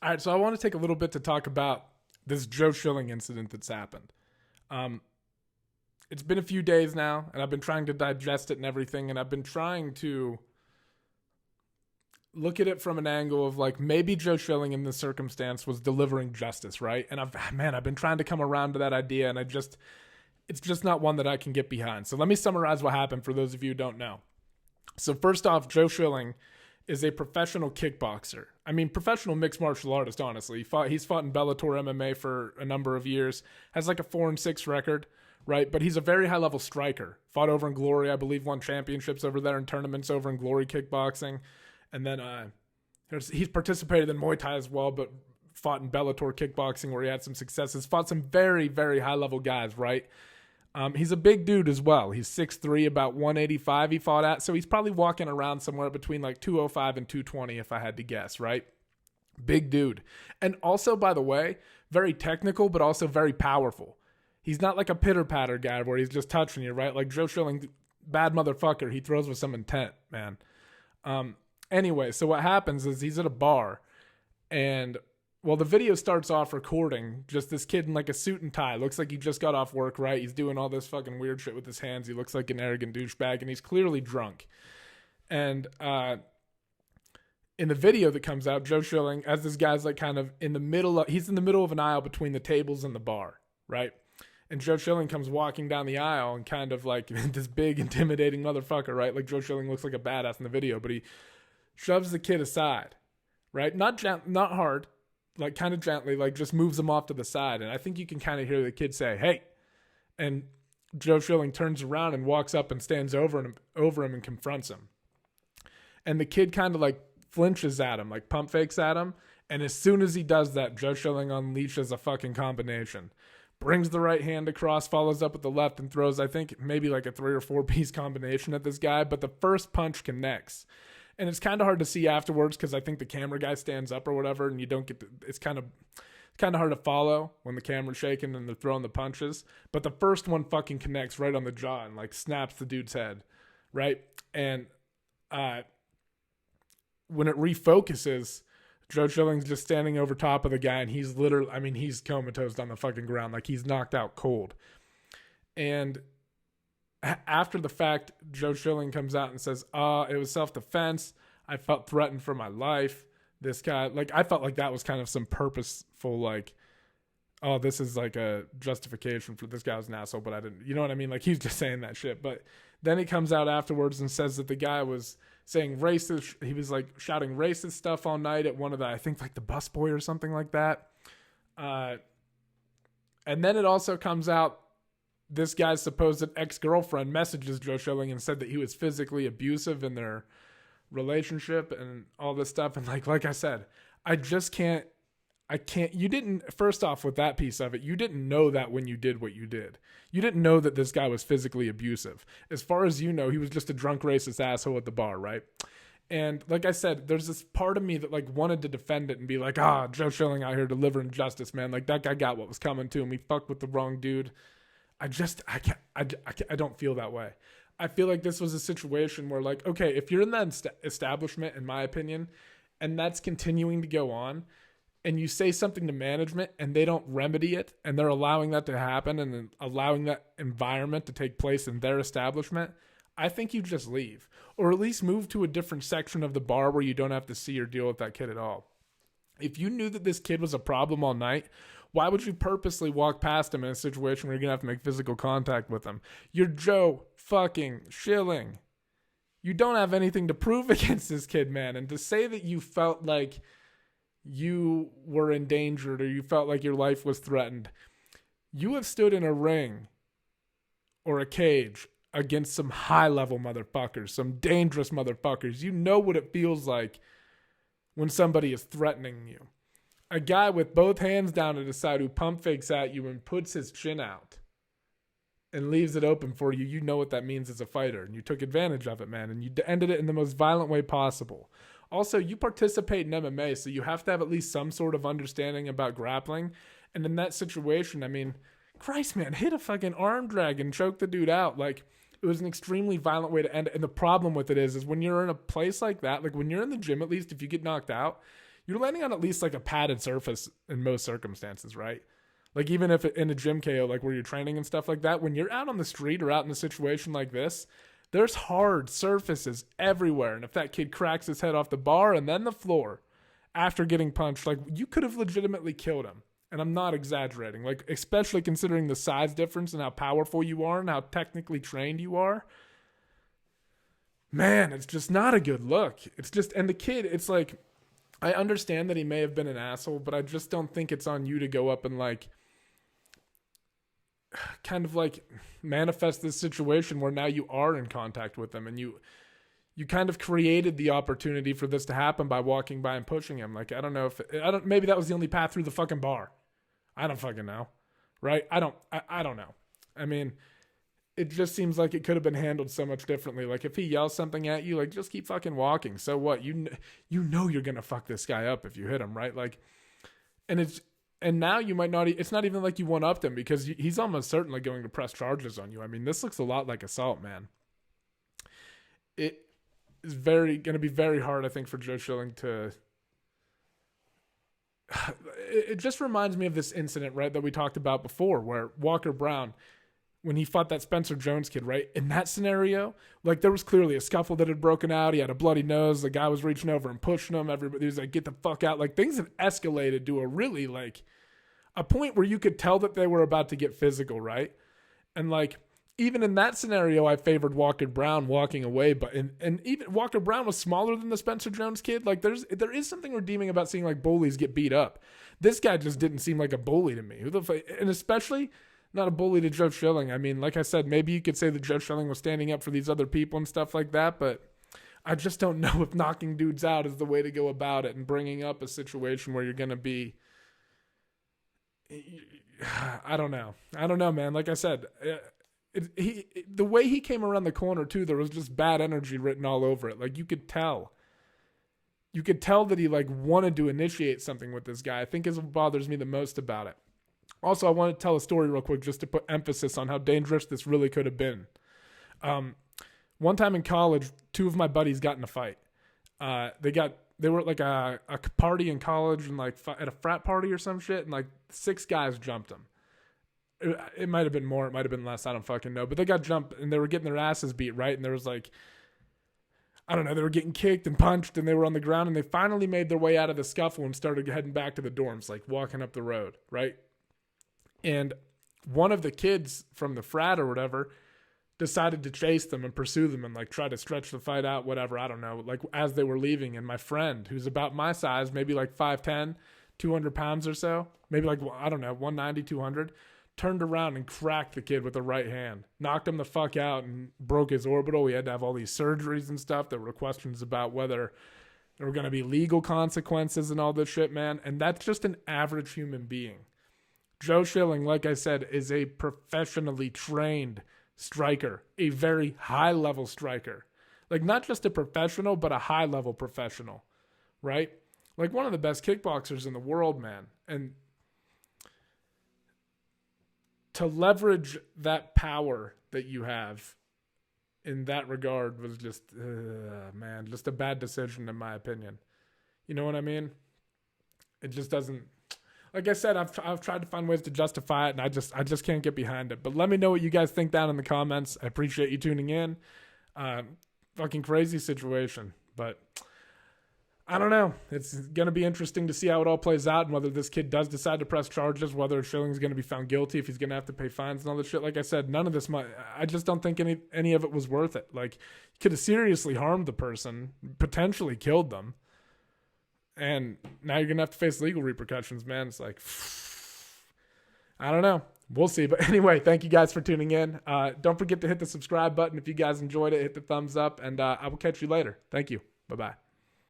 All right, so I want to take a little bit to talk about this Joe Schilling incident that's happened. Um, it's been a few days now, and I've been trying to digest it and everything, and I've been trying to look at it from an angle of like maybe Joe Schilling in this circumstance was delivering justice, right? And I've been trying to come around to that idea, and it's just not one that I can get behind. So let me summarize what happened for those of you who don't know. So first off, Joe Schilling is a professional kickboxer. I mean, professional mixed martial artist, honestly. He's fought in Bellator MMA for a number of years, has like a 4-6 record, right? But he's a very high-level striker. Fought over in Glory, I believe, won championships over there in tournaments over in Glory Kickboxing. And then he's participated in Muay Thai as well, but fought in Bellator Kickboxing where he had some successes. Fought some very, very high-level guys, right? He's a big dude as well. He's 6'3", about 185 he fought at. So he's probably walking around somewhere between like 205 and 220 if I had to guess, right? Big dude. And also, by the way, very technical, but also very powerful. He's not like a pitter-patter guy where he's just touching you, right? Like Joe Schilling, bad motherfucker. He throws with some intent, man. Anyway, so what happens is he's at a bar and well, the video starts off recording just this kid in like a suit and tie. Looks like he just got off work, right? He's doing all this fucking weird shit with his hands. He looks like an arrogant douchebag, and he's clearly drunk. And in the video that comes out, Joe Schilling, as this guy's like kind of in the middle, he's in the middle of an aisle between the tables and the bar, right? And Joe Schilling comes walking down the aisle and kind of like this big, intimidating motherfucker, right? Like Joe Schilling looks like a badass in the video, but he shoves the kid aside, right? Not hard. Like kind of gently, like just moves him off to the side. And I think you can kind of hear the kid say, hey. And Joe Schilling turns around and walks up and stands over him and confronts him. And the kid kind of like flinches at him, like pump fakes at him. And as soon as he does that, Joe Schilling unleashes a fucking combination. Brings the right hand across, follows up with the left, and throws, I think, maybe like a 3 or 4 piece combination at this guy. But the first punch connects. And it's kind of hard to see afterwards because I think the camera guy stands up or whatever, and you don't get it's kind of hard to follow when the camera's shaking and they're throwing the punches. But the first one fucking connects right on the jaw and like snaps the dude's head, right? And when it refocuses, Joe Schilling's just standing over top of the guy, and he's literally, I mean, he's comatose on the fucking ground, like he's knocked out cold. And after the fact, Joe Schilling comes out and says, it was self-defense. I felt threatened for my life. This guy, like, I felt like that was kind of some purposeful, like, oh, this is like a justification for this guy was an asshole, but I didn't, you know what I mean? Like, he's just saying that shit. But then he comes out afterwards and says that the guy was saying racist. He was like shouting racist stuff all night at one of the, I think like the busboy or something like that. And then it also comes out, this guy's supposed ex-girlfriend messages Joe Schilling and said that he was physically abusive in their relationship and all this stuff. And like I said, I can't, you didn't, first off with that piece of it, you didn't know that when you did what you did. You didn't know that this guy was physically abusive. As far as you know, he was just a drunk racist asshole at the bar, right? And like I said, there's this part of me that like wanted to defend it and be like, Joe Schilling out here delivering justice, man. Like that guy got what was coming to him. He fucked with the wrong dude. I don't feel that way. I feel like this was a situation where like, okay, if you're in that establishment, in my opinion, and that's continuing to go on, and you say something to management and they don't remedy it, and they're allowing that to happen and then allowing that environment to take place in their establishment, I think you just leave. Or at least move to a different section of the bar where you don't have to see or deal with that kid at all. If you knew that this kid was a problem all night, why would you purposely walk past him in a situation where you're going to have to make physical contact with him? You're Joe fucking Schilling. You don't have anything to prove against this kid, man. And to say that you felt like you were endangered or you felt like your life was threatened, you have stood in a ring or a cage against some high-level motherfuckers, some dangerous motherfuckers. You know what it feels like when somebody is threatening you. A guy with both hands down at his side who pump fakes at you and puts his chin out and leaves it open for you, you know what that means as a fighter. And you took advantage of it, man. And you ended it in the most violent way possible. Also, you participate in MMA, so you have to have at least some sort of understanding about grappling. And in that situation, I mean, Christ, man, hit a fucking arm drag and choke the dude out. Like, it was an extremely violent way to end it. And the problem with it is when you're in a place like that, like when you're in the gym, at least if you get knocked out, you're landing on at least like a padded surface in most circumstances, right? Like even if in a gym KO, like where you're training and stuff like that, when you're out on the street or out in a situation like this, there's hard surfaces everywhere. And if that kid cracks his head off the bar and then the floor after getting punched, like you could have legitimately killed him. And I'm not exaggerating, like especially considering the size difference and how powerful you are and how technically trained you are. Man, it's just not a good look. It's just, and the kid, it's like, I understand that he may have been an asshole, but I just don't think it's on you to go up and like, kind of like manifest this situation where now you are in contact with him and you kind of created the opportunity for this to happen by walking by and pushing him. Like, I don't know if, maybe that was the only path through the fucking bar. I don't fucking know. Right? I don't know. I mean, it just seems like it could have been handled so much differently. Like if he yells something at you, like just keep fucking walking. So what? You know you're going to fuck this guy up if you hit him, right? Like, and now you might not, it's not even like you one-upped him because he's almost certainly going to press charges on you. I mean, this looks a lot like assault, man. It is going to be very hard, I think, for Joe Schilling to, it just reminds me of this incident, right, that we talked about before where Walker Brown, when he fought that Spencer Jones kid, right? In that scenario, like there was clearly a scuffle that had broken out. He had a bloody nose. The guy was reaching over and pushing him. Everybody was like, get the fuck out. Like things have escalated to a really like a point where you could tell that they were about to get physical, right? And like, even in that scenario, I favored Walker Brown walking away, but and even Walker Brown was smaller than the Spencer Jones kid. Like there is something redeeming about seeing like bullies get beat up. This guy just didn't seem like a bully to me. Who the fuck, and especially not a bully to Joe Schilling. I mean, like I said, maybe you could say that Joe Schilling was standing up for these other people and stuff like that, but I just don't know if knocking dudes out is the way to go about it and bringing up a situation where you're going to be, I don't know, man. Like I said, the way he came around the corner too, there was just bad energy written all over it. Like you could tell that he like wanted to initiate something with this guy. I think is what bothers me the most about it. Also, I want to tell a story real quick just to put emphasis on how dangerous this really could have been. One time in college, two of my buddies got in a fight. They were at like a party in college and like at a frat party or some shit, and like 6 guys jumped them. It might have been more, it might have been less, I don't fucking know. But they got jumped and they were getting their asses beat, right? And there was like, I don't know, they were getting kicked and punched and they were on the ground and they finally made their way out of the scuffle and started heading back to the dorms, like walking up the road, right? And one of the kids from the frat or whatever decided to chase them and pursue them and like try to stretch the fight out, whatever, I don't know, like as they were leaving. And my friend, who's about my size, maybe like 5'10", 200 pounds or so, maybe like, I don't know, 190, 200, turned around and cracked the kid with the right hand, knocked him the fuck out and broke his orbital. We had to have all these surgeries and stuff. There were questions about whether there were going to be legal consequences and all this shit, man. And that's just an average human being. Joe Schilling, like I said, is a professionally trained striker, a very high-level striker. Like, not just a professional, but a high-level professional, right? Like, one of the best kickboxers in the world, man. And to leverage that power that you have in that regard was just, man, just a bad decision in my opinion. You know what I mean? It just doesn't. Like I said, I've tried to find ways to justify it, and I just can't get behind it. But let me know what you guys think down in the comments. I appreciate you tuning in. Fucking crazy situation, but I don't know. It's gonna be interesting to see how it all plays out, and whether this kid does decide to press charges, whether Schilling's gonna be found guilty, if he's gonna have to pay fines and all this shit. Like I said, none of this might. I just don't think any of it was worth it. Like, you could have seriously harmed the person, potentially killed them. And now you're going to have to face legal repercussions, man. It's like, I don't know. We'll see. But anyway, thank you guys for tuning in. Don't forget to hit the subscribe button if you guys enjoyed it. Hit the thumbs up, and I will catch you later. Thank you. Bye-bye.